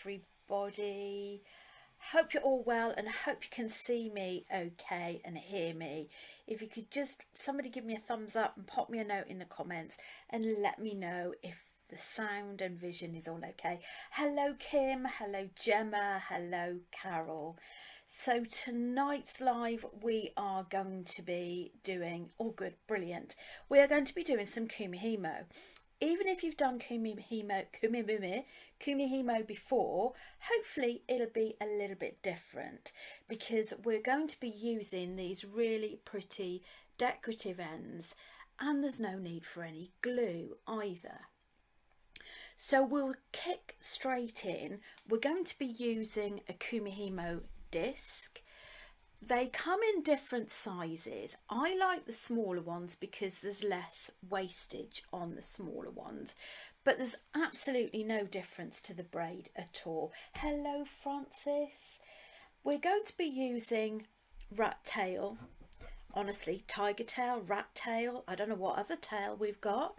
everybody. Hope you're all well and hope you can see me okay and hear me. If you could just somebody give me a thumbs up and pop me a note in the comments and let me know if the sound and vision is all okay. Hello Kim, hello Gemma, hello Carol. So tonight's live we are going to be doing, oh good, brilliant. We are going to be doing some Kumihimo. Even if you've done Kumihimo before, hopefully it'll be a little bit different because we're going to be using these really pretty decorative ends and there's no need for any glue either. So we'll kick straight in. We're going to be using a Kumihimo disc. They come in different sizes. I like the smaller ones because there's less wastage on the smaller ones, but there's absolutely no difference to the braid at all. Hello Francis. We're going to be using rat tail, honestly, tiger tail, rat tail, I don't know what other tail we've got,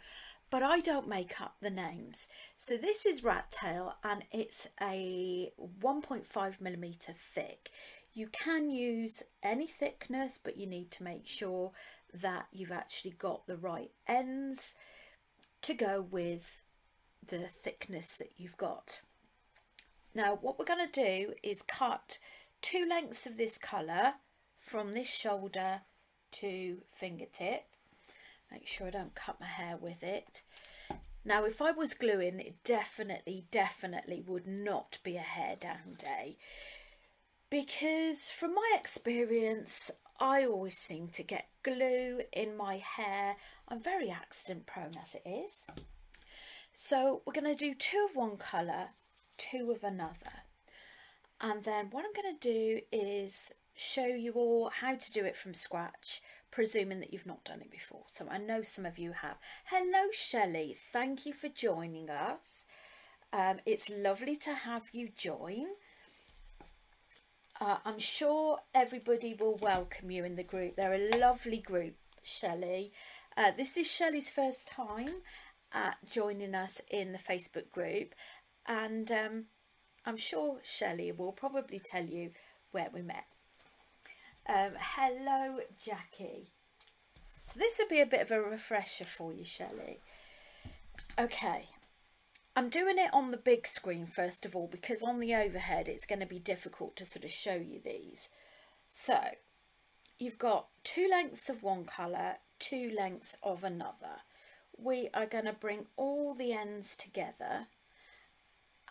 but I don't make up the names. So this is rat tail and it's a 1.5mm thick. You can use any thickness, but you need to make sure that you've actually got the right ends to go with the thickness that you've got. Now what we're going to do is cut 2 lengths of this colour from this shoulder to fingertip. Make sure I don't cut my hair with it. Now if I was gluing, it definitely would not be a hair down day. Because from my experience, I always seem to get glue in my hair. I'm very accident prone as it is. So we're going to do 2 of one colour, 2 of another. And then what I'm going to do is show you all how to do it from scratch, presuming that you've not done it before. So I know some of you have. Hello Shelley, thank you for joining us. It's lovely to have you join. I'm sure everybody will welcome you in the group. They're a lovely group, Shelley. This is Shelley's first time joining us in the Facebook group, and I'm sure Shelley will probably tell you where we met. Hello, Jackie. So this will be a bit of a refresher for you, Shelley. Okay. I'm doing it on the big screen first of all because on the overhead it's going to be difficult to sort of show you these. So you've got 2 lengths of one colour, 2 lengths of another. We are going to bring all the ends together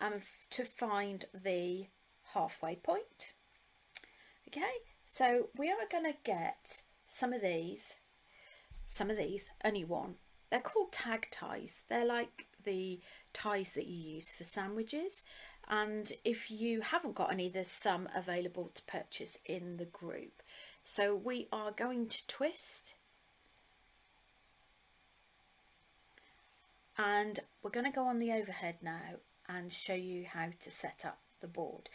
and to find the halfway point. Okay, so we are going to get some of these, only one. They're called tag ties. They're like the ties that you use for sandwiches, and if you haven't got any, there's some available to purchase in the group. So we are going to twist and we're going to go on the overhead now and show you how to set up the board.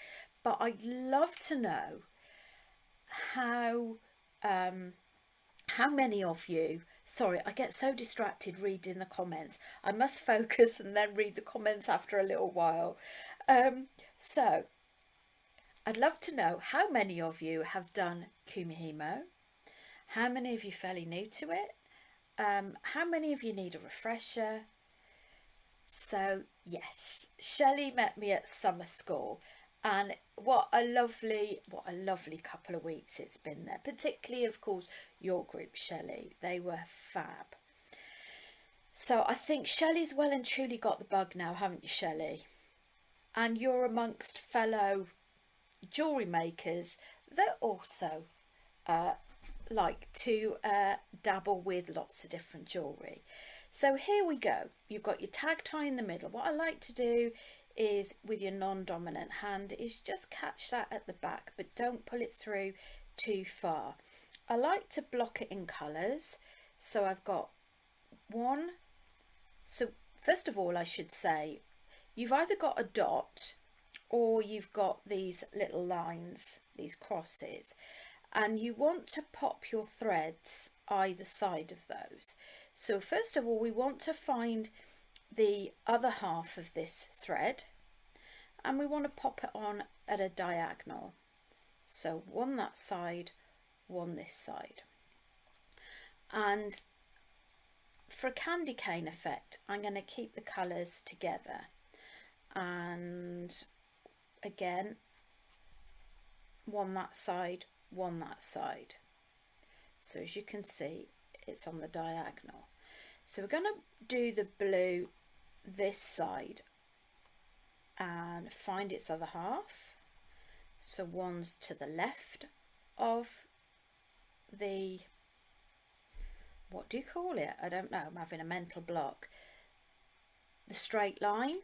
But I'd love to know how many of you, sorry, I get so distracted reading the comments. I must focus and then read the comments after a little while. So I'd love to know how many of you have done Kumihimo, how many of you are fairly new to it, how many of you need a refresher. So yes, Shelley met me at summer school. And what a lovely couple of weeks it's been there, particularly of course your group, Shelley. They were fab. So I think Shelley's well and truly got the bug now, haven't you, Shelley? And you're amongst fellow jewellery makers that also like to dabble with lots of different jewellery. So here we go. You've got your tag tie in the middle. What I like to do is with your non-dominant hand is just catch that at the back, but don't pull it through too far. I like to block it in colours. So I've got one. So first of all, I should say you've either got a dot or you've got these little lines, these crosses, and you want to pop your threads either side of those. So first of all, we want to find the other half of this thread, and we want to pop it on at a diagonal. So one that side, one this side. And for a candy cane effect, I'm going to keep the colours together, and again, one that side, one that side. So as you can see, it's on the diagonal. So we're going to do the blue this side and find its other half. So one's to the left of the, what do you call it? I don't know, I'm having a mental block. The straight line,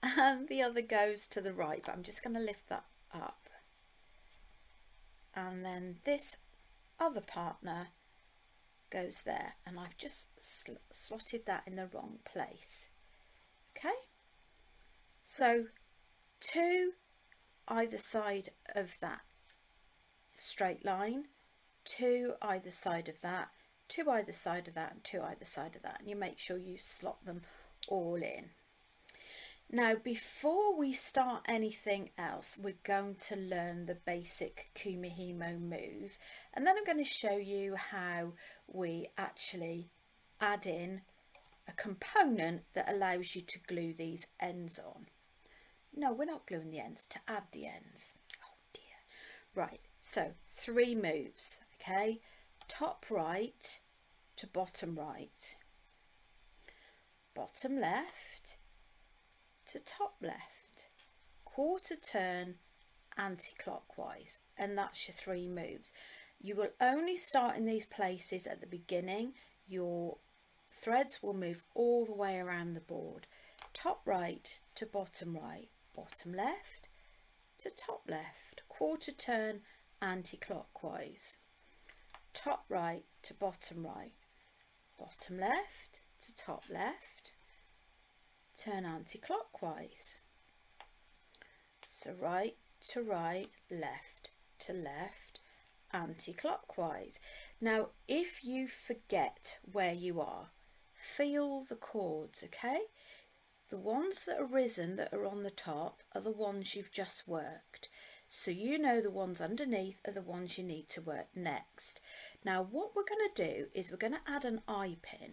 and the other goes to the right, but I'm just going to lift that up. And then this other partner goes there, and I've just slotted that in the wrong place. Okay, so two either side of that straight line, two either side of that, two either side of that, and two either side of that, and you make sure you slot them all in. Now, before we start anything else, we're going to learn the basic Kumihimo move, and then I'm going to show you how we actually add in a component that allows you to glue these ends on. No, we're not gluing the ends, to add the ends. Oh dear. Right, so 3 moves, okay? Top right to bottom right, bottom left to top left, quarter turn anti-clockwise, and that's your 3 moves. You will only start in these places at the beginning. Your threads will move all the way around the board. Top right to bottom right, bottom left to top left, quarter turn anti-clockwise, top right to bottom right, bottom left to top left, turn anti-clockwise. So right to right, left to left, anti-clockwise. Now if you forget where you are, feel the chords, okay? The ones that are risen, that are on the top, are the ones you've just worked. So you know the ones underneath are the ones you need to work next. Now what we're going to do is we're going to add an eye pin.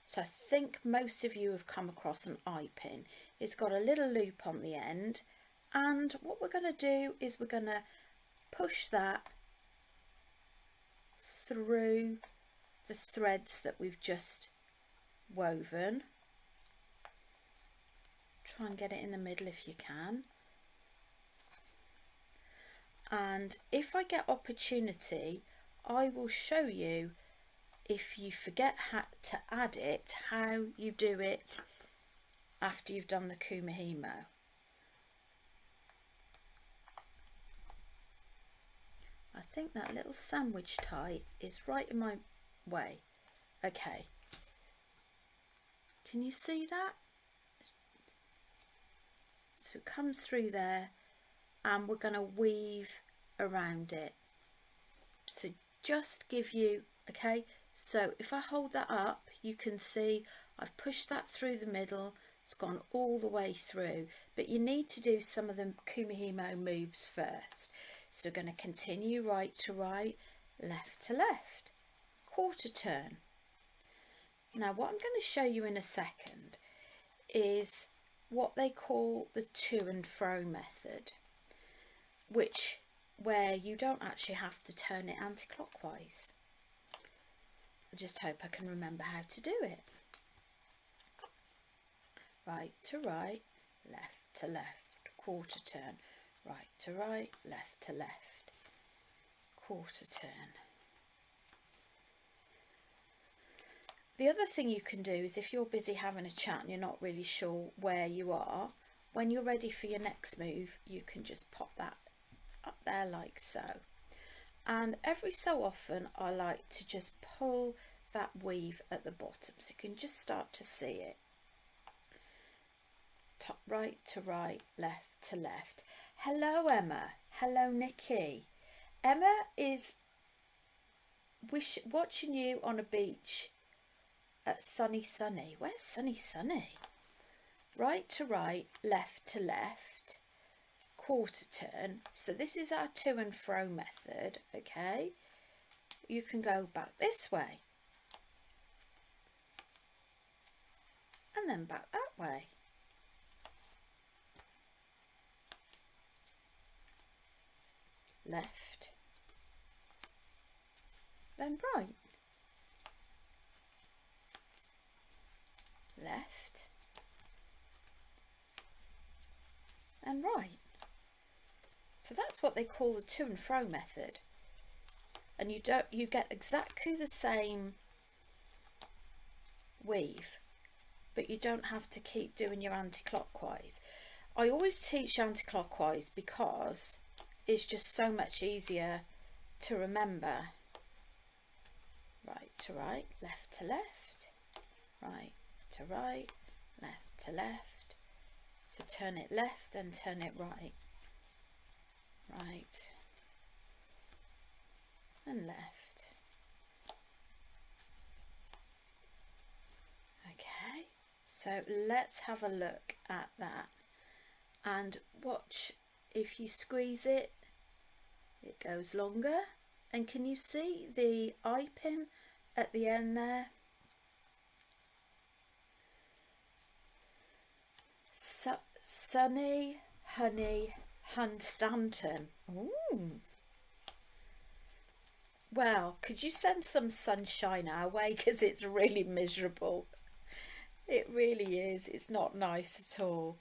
So I think most of you have come across an eye pin. It's got a little loop on the end, and what we're going to do is we're going to push that through the threads that we've just woven. Try and get it in the middle if you can. And if I get opportunity, I will show you, if you forget how to add it, how you do it after you've done the Kumihimo. I think that little sandwich tie is right in my way. Okay, can you see that? So it comes through there, and we're going to weave around it. So just give you, okay, so if I hold that up, you can see I've pushed that through the middle. It's gone all the way through, but you need to do some of the Kumihimo moves first. So we're going to continue right to right, left to left, quarter turn. Now what I'm going to show you in a second is what they call the to and fro method, where you don't actually have to turn it anti-clockwise. I just hope I can remember how to do it. Right to right, left to left, quarter turn, right to right, left to left, quarter turn. The other thing you can do is, if you're busy having a chat and you're not really sure where you are, when you're ready for your next move, you can just pop that up there like so. And every so often I like to just pull that weave at the bottom, so you can just start to see it. Top right to right, left to left. Hello Emma, hello Nikki. Emma is watching you on a beach at sunny. Where's sunny? right to right, left to left, quarter turn. So this is our to and fro method, okay? You can go back this way and then back that way. Left, then right. Left and right. So that's what they call the to and fro method. And you get exactly the same weave, but you don't have to keep doing your anti-clockwise. I always teach anti-clockwise because it's just so much easier to remember. Right to right, left to left, right to right, left to left. So turn it left, then turn it right, right and left. Okay, so let's have a look at that and watch. If you squeeze it, it goes longer. And can you see the eye pin at the end there? Sunny Honey Hunstanton. Ooh. Well, could you send some sunshine our way, because it's really miserable. It really is. It's not nice at all.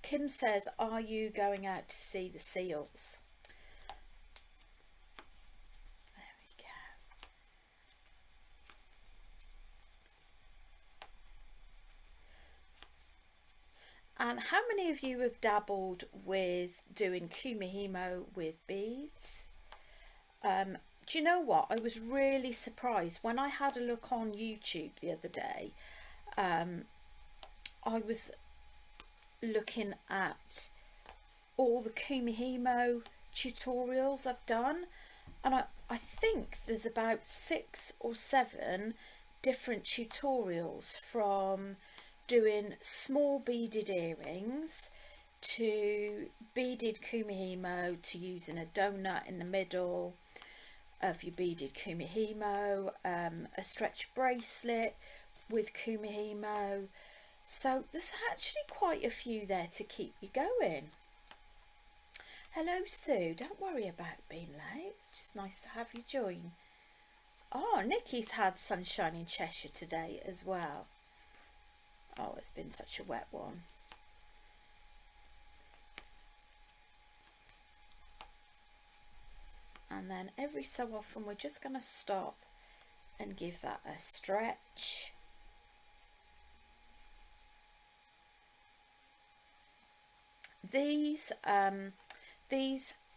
Kim says, are you going out to see the seals? There we go. And how many of you have dabbled with doing Kumihimo with beads? Do you know what? I was really surprised when I had a look on YouTube the other day. I was looking at all the Kumihimo tutorials I've done, and I think there's about 6 or 7 different tutorials, from doing small beaded earrings to beaded Kumihimo, to using a donut in the middle of your beaded Kumihimo, a stretch bracelet with Kumihimo. So there's actually quite a few there to keep you going. Hello Sue, don't worry about being late, it's just nice to have you join. Oh, Nikki's had sunshine in Cheshire today as well. Oh, it's been such a wet one. And then every so often we're just going to stop and give that a stretch. These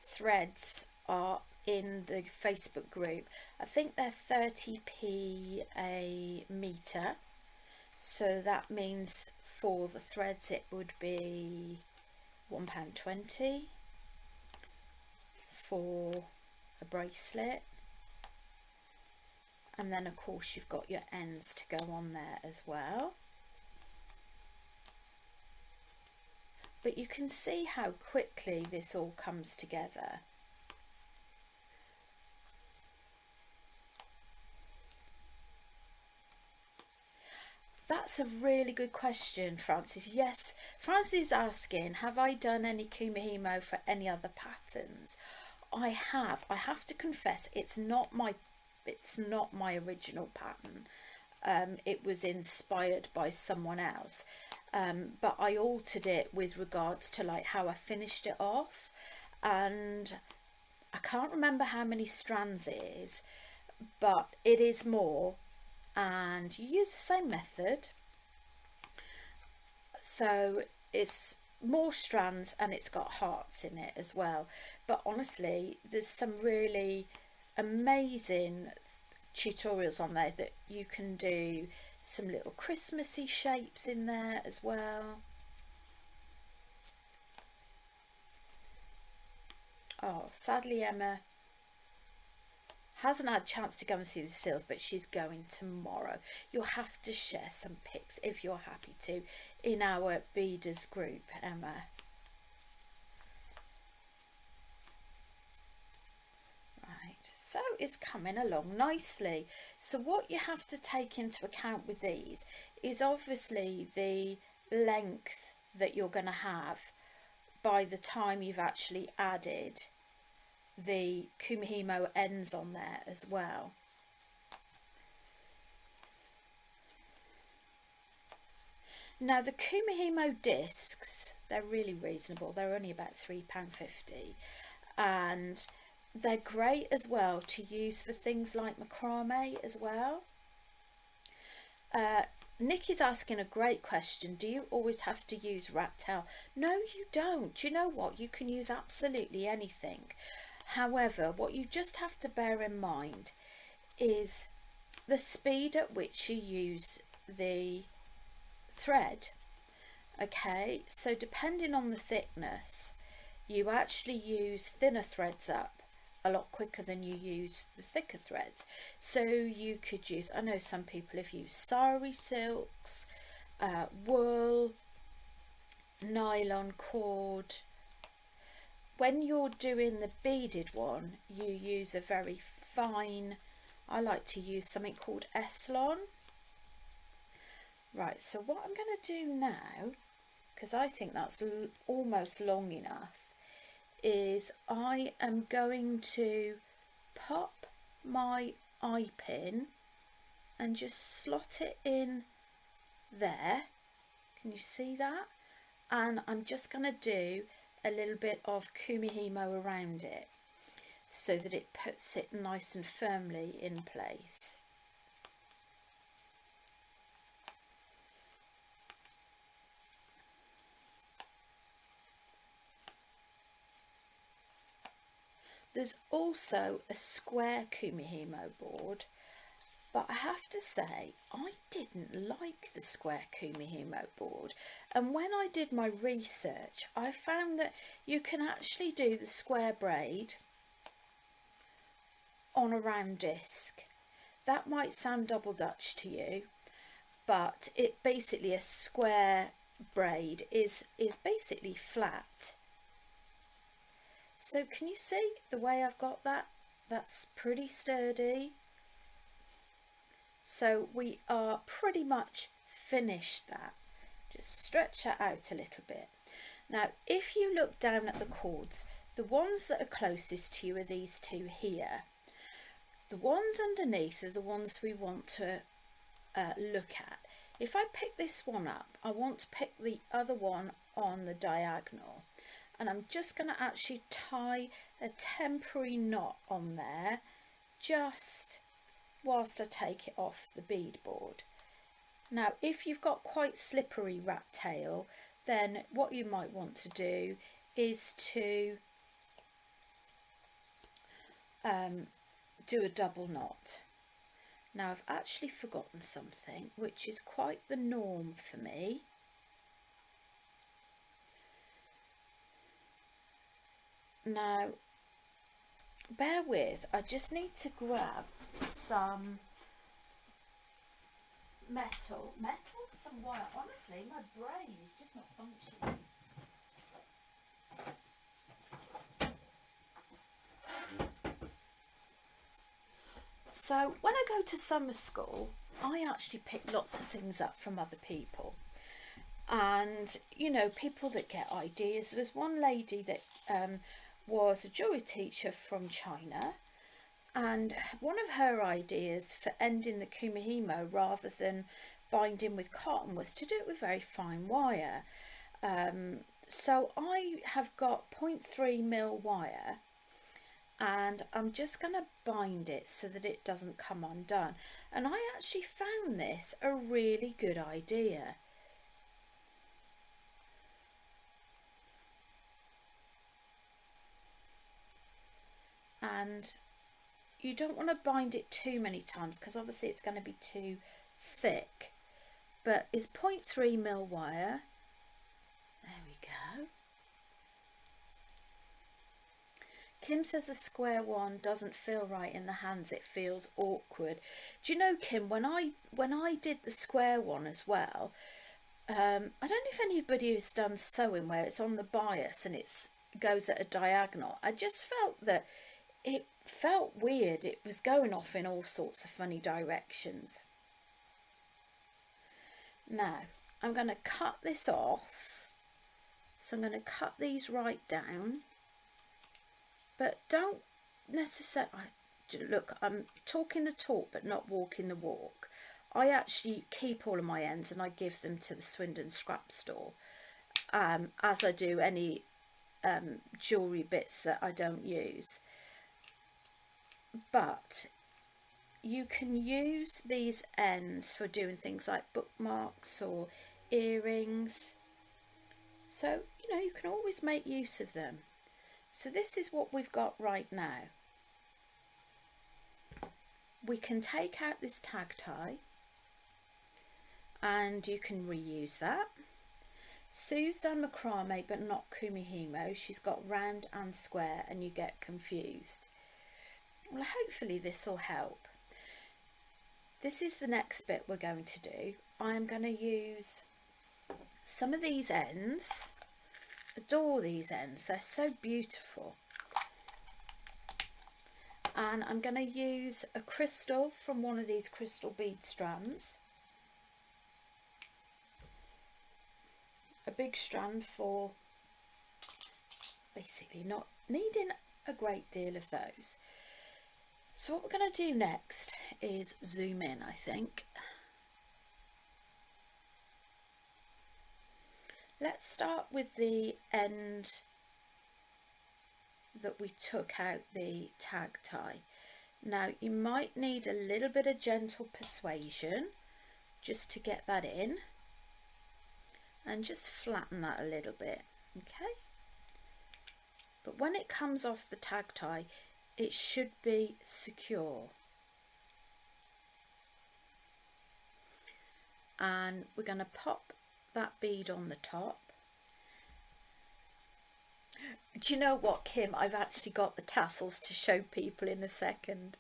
threads are in the Facebook group. I think they're 30p a metre, so that means for the threads it would be £1.20 for a bracelet, and then of course you've got your ends to go on there as well. But you can see how quickly this all comes together. That's a really good question, Francis. Yes, Francis is asking, have I done any Kumihimo for any other patterns? I have. I have to confess, it's not my original pattern. It was inspired by someone else. But I altered it with regards to like how I finished it off, and I can't remember how many strands it is, but it is more, and you use the same method, so it's more strands and it's got hearts in it as well. But honestly, there's some really amazing tutorials on there that you can do. Some little Christmassy shapes in there as well. Oh, sadly Emma, hasn't had a chance to go and see the seals, but she's going tomorrow. You'll have to share some pics if you're happy to in our beaders group, Emma. Right, so it's coming along nicely. So what you have to take into account with these is obviously the length that you're going to have by the time you've actually added the Kumihimo ends on there as well. Now the Kumihimo discs, they're really reasonable. They're only about £3.50, and they're great as well to use for things like macrame as well. Nikki's asking a great question. Do you always have to use rat tail? No, you don't. Do you know what? You can use absolutely anything. However, what you just have to bear in mind is the speed at which you use the thread. Okay, so depending on the thickness, you actually use thinner threads up a lot quicker than you use the thicker threads. So you could use, I know some people have used sari silks, wool, nylon cord. When you're doing the beaded one, you use a very fine, I like to use something called Eslon. Right, so what I'm going to do now, because I think that's almost long enough, is I am going to pop my eye pin and just slot it in there. Can you see that? And I'm just going to do a little bit of Kumihimo around it so that it puts it nice and firmly in place. There's also a square Kumihimo board, but I have to say I didn't like the square Kumihimo board, and when I did my research I found that you can actually do the square braid on a round disc. That might sound double Dutch to you, but it basically, a square braid is basically flat. So can you see the way I've got that? That's pretty sturdy. So we are pretty much finished that. Just stretch that out a little bit. Now if you look down at the cords, the ones that are closest to you are these two here. The ones underneath are the ones we want to look at. If I pick this one up, I want to pick the other one on the diagonal. And I'm just going to actually tie a temporary knot on there just whilst I take it off the bead board. Now if you've got quite slippery rat tail, then what you might want to do is to do a double knot. Now I've actually forgotten something which is quite the norm for me. Now bear with, I just need to grab some metal, some wire. Honestly, my brain is just not functioning. So when I go to summer school, I actually pick lots of things up from other people. And, you know, people that get ideas. There was one lady that was a jewellery teacher from China, and one of her ideas for ending the Kumihimo rather than binding with cotton was to do it with very fine wire. So I have got 0.3mm wire, and I'm just going to bind it so that it doesn't come undone. And I actually found this a really good idea. And you don't want to bind it too many times because obviously it's going to be too thick, but it's 0.3mm wire. There we go. Kim says a square one doesn't feel right in the hands, it feels awkward. Do you know, Kim, when I did the square one as well, I don't know if anybody has done sewing where it's on the bias and it goes at a diagonal. I just felt that it felt weird. It was going off in all sorts of funny directions. Now, I'm going to cut this off. So I'm going to cut these right down. But don't necessarily... Look, I'm talking the talk but not walking the walk. I actually keep all of my ends and I give them to the Swindon scrap store, as I do any jewellery bits that I don't use. But you can use these ends for doing things like bookmarks or earrings. So, you know, you can always make use of them. So this is what we've got right now. We can take out this tag tie and you can reuse that. Sue's done macrame but not Kumihimo. She's got round and square and you get confused. Well, hopefully this will help. This is the next bit we're going to do. I'm going to use some of these ends. Adore these ends, they're so beautiful. And I'm going to use a crystal from one of these crystal bead strands. A big strand for basically not needing a great deal of those. So what we're going to do next is zoom in, I think. Let's start with the end that we took out the tag tie. Now you might need a little bit of gentle persuasion just to get that in, and just flatten that a little bit, okay? But when it comes off the tag tie, it should be secure. And we're going to pop that bead on the top. Do you know what, Kim? I've actually got the tassels to show people in a second.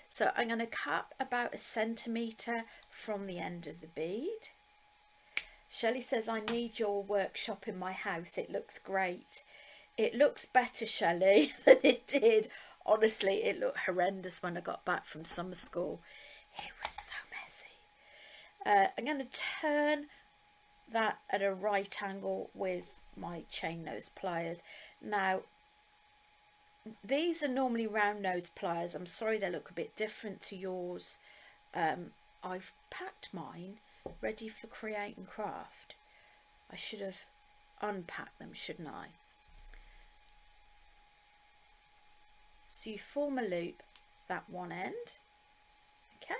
So I'm going to cut about 1 centimetre from the end of the bead. Shelley says, I need your workshop in my house. It looks great. It looks better, Shelley, than it did. Honestly, it looked horrendous when I got back from summer school. It was so messy. I'm going to turn that at a right angle with my chain nose pliers. Now, these are normally round nose pliers. I'm sorry they look a bit different to yours. I've packed mine ready for create and craft. I should have unpacked them, shouldn't I? So you form a loop that one end, okay?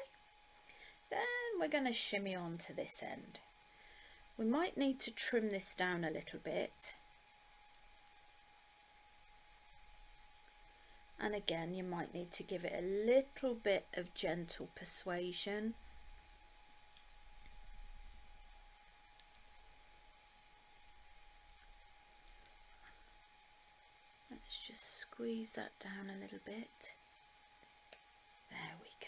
Then we're going to shimmy on to this end. We might need to trim this down a little bit. And again, you might need to give it a little bit of gentle persuasion. Let's just squeeze that down a little bit. There we go.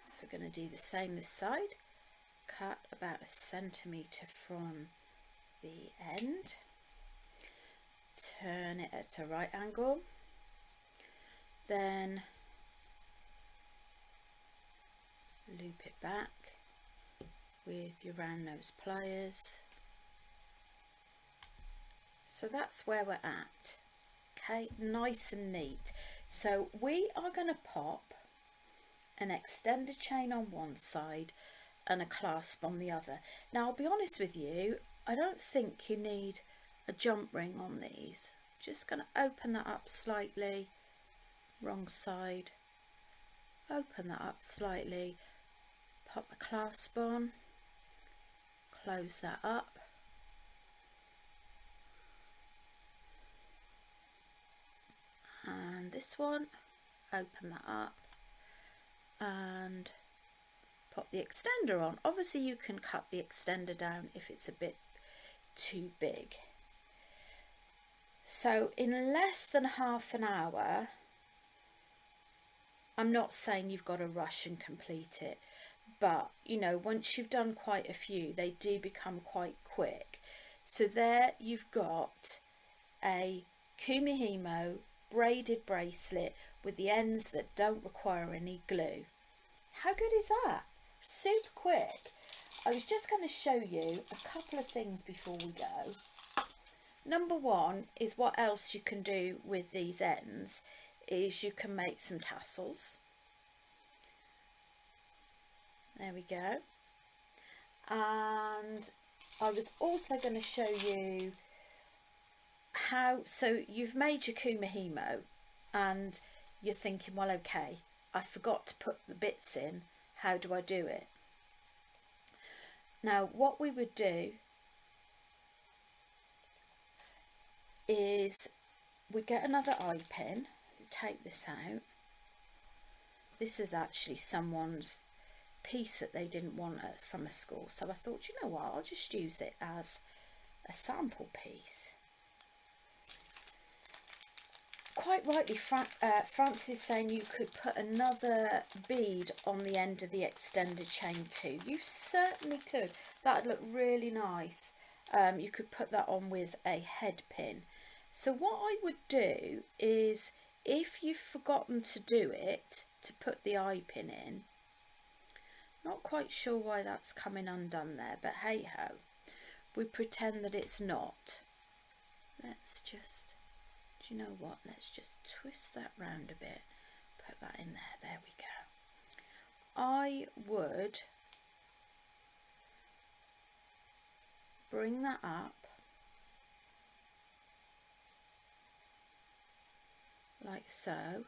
So we're going to do the same this side. Cut about 1 centimetre from the end. Turn it at a right angle. Then loop it back with your round nose pliers. So that's where we're at. Okay, nice and neat. So we are going to pop an extended chain on one side and a clasp on the other. Now I'll be honest with you, I don't think you need a jump ring on these. Just going to open that up slightly, wrong side, open that up slightly, pop the clasp on, close that up, and this one, open that up and pop the extender on. Obviously you can cut the extender down if it's a bit too big. So in less than half an hour, I'm not saying you've got to rush and complete it, but you know, once you've done quite a few, they do become quite quick. So there you've got a Kumihimo braided bracelet with the ends that don't require any glue. How good is that? Super quick. I was just going to show you a couple of things before we go. Number one is what else you can do with these ends is you can make some tassels. There we go. And I was also going to show you how, so you've made your Kumihimo and you're thinking, well, okay, I forgot to put the bits in. How do I do it? Now, what we would do is we get another eye pin, take this out. This is actually someone's piece that they didn't want at summer school, so I thought, you know what, I'll just use it as a sample piece. Quite rightly, Francis is saying you could put another bead on the end of the extended chain too. You certainly could. That would look really nice. You could put that on with a head pin. So what I would do is, if you've forgotten to do it, to put the eye pin in, not quite sure why that's coming undone there, but hey ho, we pretend that it's not. Let's just, do you know what, let's just twist that round a bit, put that in there, there we go. I would bring that up like so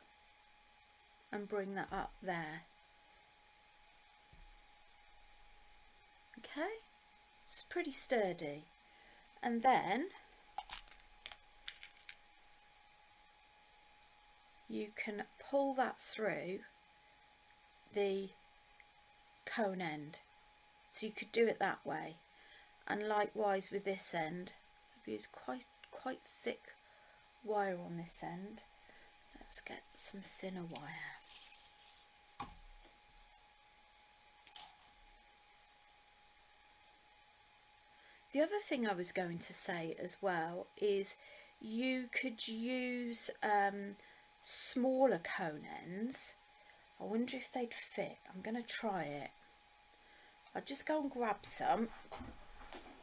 and bring that up there. Okay, it's pretty sturdy. And then you can pull that through the cone end. So you could do it that way. And likewise with this end, I've used quite thick wire on this end. Let's get some thinner wire. The other thing I was going to say as well is you could use smaller cone ends. I wonder if they'd fit. I'm going to try it. I'll just go and grab some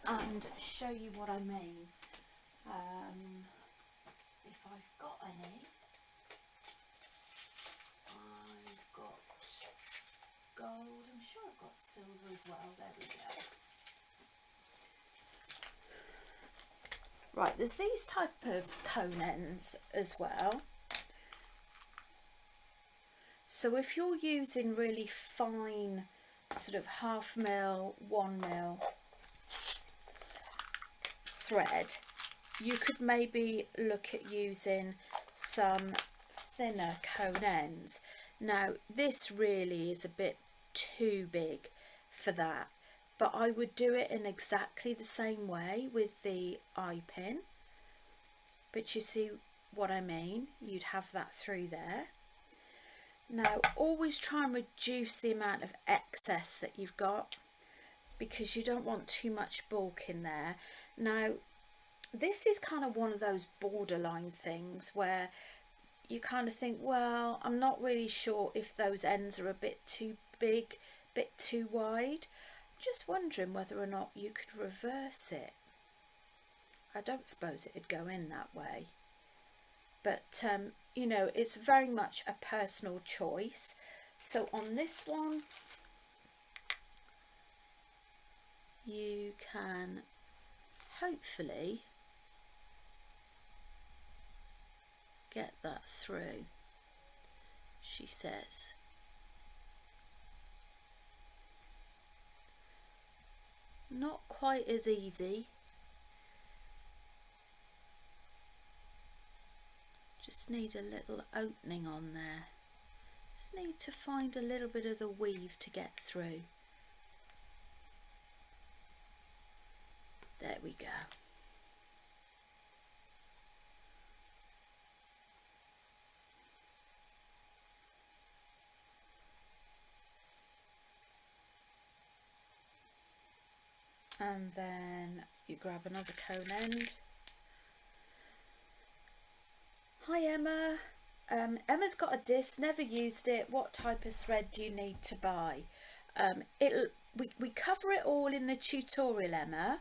and show you what I mean. If I've got any. I've got gold. I'm sure I've got silver as well. There we go. Right, there's these type of cone ends as well. So if you're using really fine sort of 1/2 mil, 1 mil thread, you could maybe look at using some thinner cone ends. Now this really is a bit too big for that, but I would do it in exactly the same way with the eye pin. But you see what I mean? You'd have that through there. Now always try and reduce the amount of excess that you've got, because you don't want too much bulk in there. Now this is kind of one of those borderline things where you kind of think, well, I'm not really sure if those ends are a bit too big, bit too wide. I'm just wondering whether or not you could reverse it. I don't suppose it'd go in that way, but you know, it's very much a personal choice. So on this one you can hopefully get that through, she says. Not quite as easy. Just need a little opening on there. Just need to find a little bit of the weave to get through. There we go. And then you grab another cone end. Hi Emma. Emma's got a disc, never used it. What type of thread do you need to buy? We cover it all in the tutorial, Emma,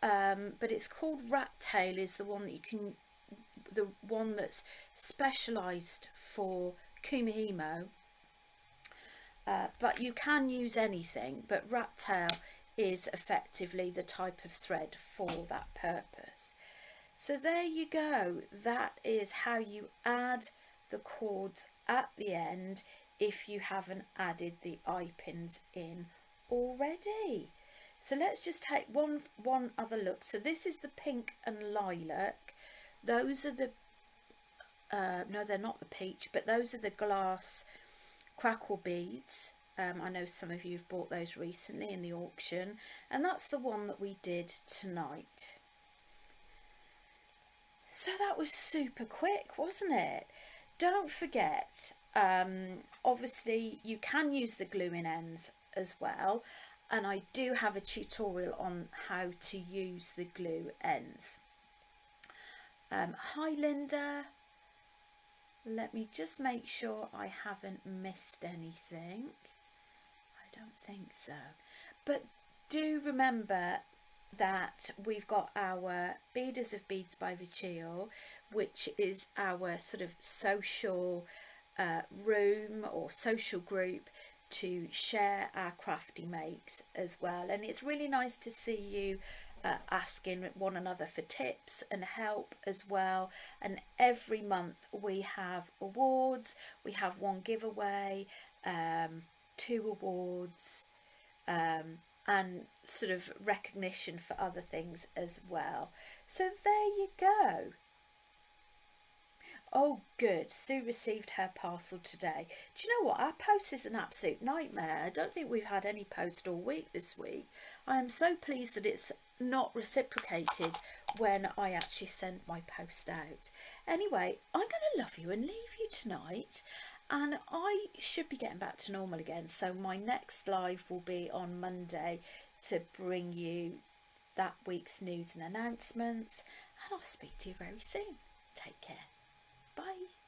but it's called Rat Tail, is the one that you can, the one that's specialised for Kumihimo. But you can use anything, but Rat Tail is effectively the type of thread for that purpose. So there you go, that is how you add the cords at the end if you haven't added the eye pins in already. So let's just take one other look. So this is the pink and lilac. Those are the no, they're not the peach, but those are the glass crackle beads. I know some of you have bought those recently in the auction, and that's the one that we did tonight. So that was super quick, wasn't it? Don't forget, obviously you can use the gluing ends as well, and I do have a tutorial on how to use the glue ends. Hi Linda, let me just make sure I haven't missed anything. I don't think so, but do remember that we've got our Beaders of Beads by Viccio, which is our sort of social room or social group to share our crafty makes as well. And it's really nice to see you asking one another for tips and help as well. And every month we have awards, we have one giveaway, 2 awards, and sort of recognition for other things as well. So there you go. Oh good, Sue received her parcel today. Do you know what, our post is an absolute nightmare. I don't think we've had any post all week this week. I am so pleased that it's not reciprocated when I actually send my post out. Anyway, I'm going to love you and leave you tonight, and I should be getting back to normal again. So my next live will be on Monday to bring you that week's news and announcements, and I'll speak to you very soon. Take care. Bye.